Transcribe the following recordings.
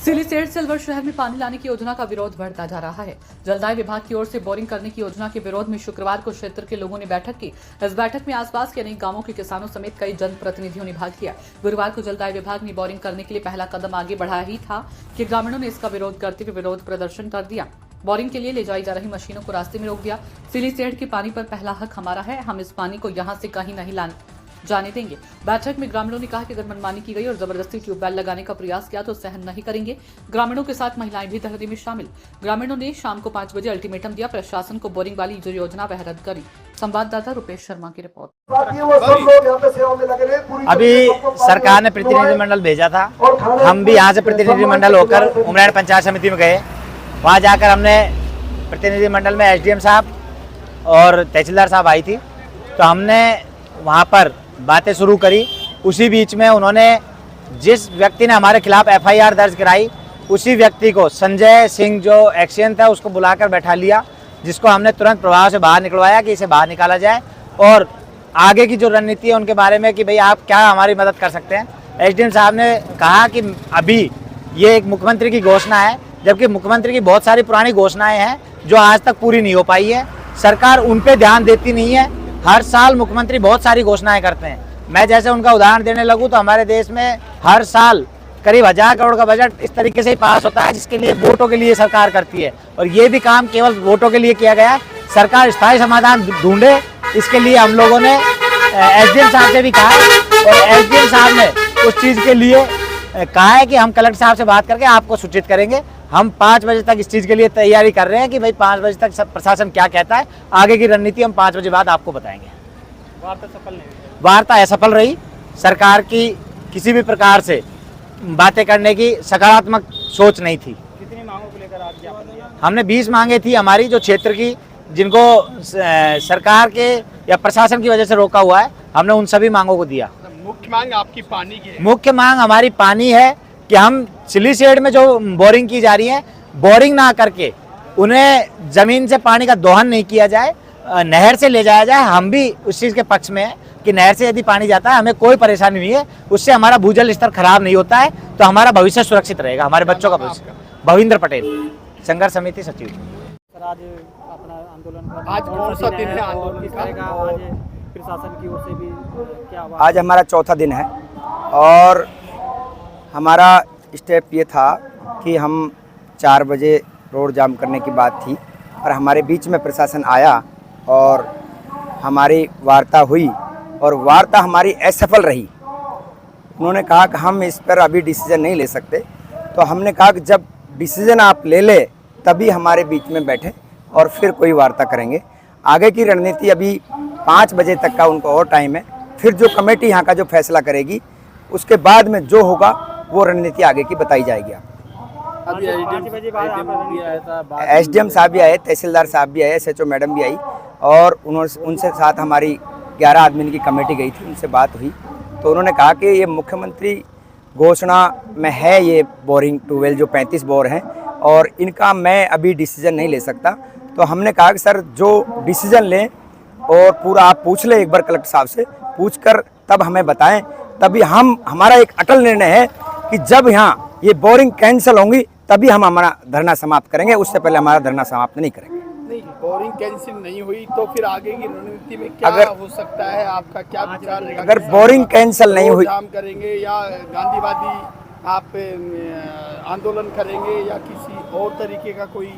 सिलीसेट से अलवर शहर में पानी लाने की योजना का विरोध बढ़ता जा रहा है। जलदाय विभाग की ओर से बोरिंग करने की योजना के विरोध में शुक्रवार को क्षेत्र के लोगों ने बैठक की। इस बैठक में आसपास के अनेक गांवों के किसानों समेत कई जनप्रतिनिधियों ने भाग लिया। गुरुवार को जलदाय विभाग ने बोरिंग करने के लिए पहला कदम आगे बढ़ाया ही था कि ग्रामीणों ने इसका विरोध करते हुए विरोध प्रदर्शन कर दिया। बोरिंग के लिए ले जाई जा रही मशीनों को रास्ते में रोक दिया। सिलीसेट के पानी पर पहला हक हमारा है, हम इस पानी को यहाँ से कहीं नहीं जाने देंगे। बैठक में ग्रामीणों ने कहा कि अगर मनमानी की गई और जबरदस्ती ट्यूबवेल लगाने का प्रयास किया तो सहन नहीं करेंगे। ग्रामीणों के साथ महिलाएं भी धरने में शामिल। ग्रामीणों ने शाम को 5 बजे अल्टीमेटम दिया, प्रशासन को बोरिंग वाली जो योजना वह रद्द करी। संवाददाता रुपेश शर्मा की रिपोर्ट। अभी सरकार ने प्रतिनिधिमंडल भेजा था, हम भी यहाँ से प्रतिनिधिमंडल होकर उमरान पंचायत समिति में गए। वहाँ जाकर हमने प्रतिनिधिमंडल में एसडीएम साहब और तहसीलदार साहब आई थी, तो हमने वहाँ पर बातें शुरू करी। उसी बीच में उन्होंने जिस व्यक्ति ने हमारे खिलाफ एफआईआर दर्ज कराई, उसी व्यक्ति को संजय सिंह जो एक्सीडेंट था उसको बुलाकर बैठा लिया, जिसको हमने तुरंत प्रभाव से बाहर निकलवाया कि इसे बाहर निकाला जाए और आगे की जो रणनीति है उनके बारे में कि भाई आप क्या हमारी मदद कर सकते हैं। एसडीएम साहब ने कहा कि अभी ये एक मुख्यमंत्री की घोषणा है, जबकि मुख्यमंत्री की बहुत सारी पुरानी घोषणाएं हैं जो आज तक पूरी नहीं हो पाई है। सरकार उन पे ध्यान देती नहीं है। हर साल मुख्यमंत्री बहुत सारी घोषणाएं करते हैं। मैं जैसे उनका उदाहरण देने लगूं तो हमारे देश में हर साल करीब 1000 करोड़ का बजट इस तरीके से ही पास होता है, जिसके लिए वोटों के लिए सरकार करती है, और ये भी काम केवल वोटों के लिए किया गया है। सरकार स्थायी समाधान ढूंढे, इसके लिए हम लोगों ने एसडीएम साहब से भी कहा और एसडीएम साहब ने उस चीज़ के लिए कहा है कि हम कलेक्टर साहब से बात करके आपको सूचित करेंगे। हम 5 बजे तक इस चीज़ के लिए तैयारी कर रहे हैं कि भाई 5 बजे तक सब प्रशासन क्या कहता है, आगे की रणनीति हम 5 बजे बाद आपको बताएंगे। वार्ता सफल नहीं हुई। वार्ता असफल रही। सरकार की किसी भी प्रकार से बातें करने की सकारात्मक सोच नहीं थी। कितनी मांगों को लेकर आज ज्ञापन दिया? हमने 20 मांगे थी हमारी, जो क्षेत्र की, जिनको सरकार के या प्रशासन की वजह से रोका हुआ है, हमने उन सभी मांगों को दिया। मुख्य मांग आपकी पानी की है? मुख्य मांग हमारी पानी है कि हम सिलीसेट में जो बोरिंग की जा रही है, बोरिंग ना करके उन्हें जमीन से पानी का दोहन नहीं किया जाए, नहर से ले जाया जाए। हम भी उस चीज़ के पक्ष में है कि नहर से यदि पानी जाता है हमें कोई परेशानी नहीं है, उससे हमारा भूजल स्तर खराब नहीं होता है, तो हमारा भविष्य सुरक्षित रहेगा, हमारे बच्चों का भविष्य। भविंद्र पटेल, संघर्ष समिति सचिव। सर, आज अपना आंदोलन आज कौन सा दिन है? आंदोलन किस तरह का आज प्रशासन की ओर से भी क्या? आज हमारा चौथा दिन है और हमारा स्टेप ये था कि हम 4 बजे रोड जाम करने की बात थी, और हमारे बीच में प्रशासन आया और हमारी वार्ता हुई, और वार्ता हमारी असफल रही। उन्होंने कहा कि हम इस पर अभी डिसीजन नहीं ले सकते, तो हमने कहा कि जब डिसीजन आप ले ले तभी हमारे बीच में बैठे और फिर कोई वार्ता करेंगे। आगे की रणनीति अभी 5 बजे तक का उनको और टाइम है, फिर जो कमेटी यहाँ का जो फैसला करेगी उसके बाद में जो होगा वो रणनीति आगे की बताई जाएगी। एसडीएम साहब भी आए, तहसीलदार साहब भी आए, एसएचओ मैडम भी आई, और उनसे साथ हमारी 11 आदमी की कमेटी गई थी, उनसे बात हुई तो उन्होंने कहा कि ये मुख्यमंत्री घोषणा में है, ये बोरिंग ट्यूबवेल जो 35 बोर हैं, और इनका मैं अभी डिसीजन नहीं ले सकता। तो हमने कहा कि सर जो डिसीजन लें और पूरा आप पूछ लें एक बार कलेक्टर साहब से, पूछ कर तब हमें बताएं। तभी हमारा एक अटल निर्णय है कि जब यहाँ ये बोरिंग कैंसिल होंगी तभी हम हमारा धरना समाप्त करेंगे, उससे पहले हमारा धरना समाप्त नहीं करेंगे। नहीं, बोरिंग कैंसिल नहीं हुई तो फिर आगे की रणनीति में क्या हो सकता है? आपका क्या विचार रहेगा? अगर बोरिंग कैंसिल नहीं हुई, जाम करेंगे या गांधीवादी आप आंदोलन करेंगे या किसी और तरीके का कोई?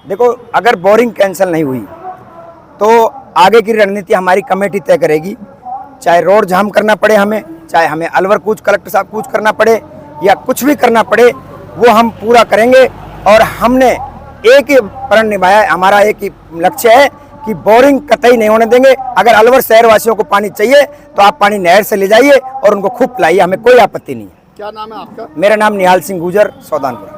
देखो, अगर बोरिंग कैंसिल नहीं हुई तो आगे की रणनीति हमारी कमेटी तय करेगी। चाहे रोड जाम करना पड़े हमें, चाहे हमें अलवर कूच कलेक्टर साहब कूच करना पड़े, या कुछ भी करना पड़े, वो हम पूरा करेंगे। और हमने एक ही प्रण निभाया है, हमारा एक ही लक्ष्य है कि बोरिंग कतई नहीं होने देंगे। अगर अलवर शहर वासियों को पानी चाहिए तो आप पानी नहर से ले जाइए और उनको खूब पिलाइए, हमें कोई आपत्ति नहीं है। क्या नाम है आपका? मेरा नाम निहाल सिंह गुजर, सौदानपुर।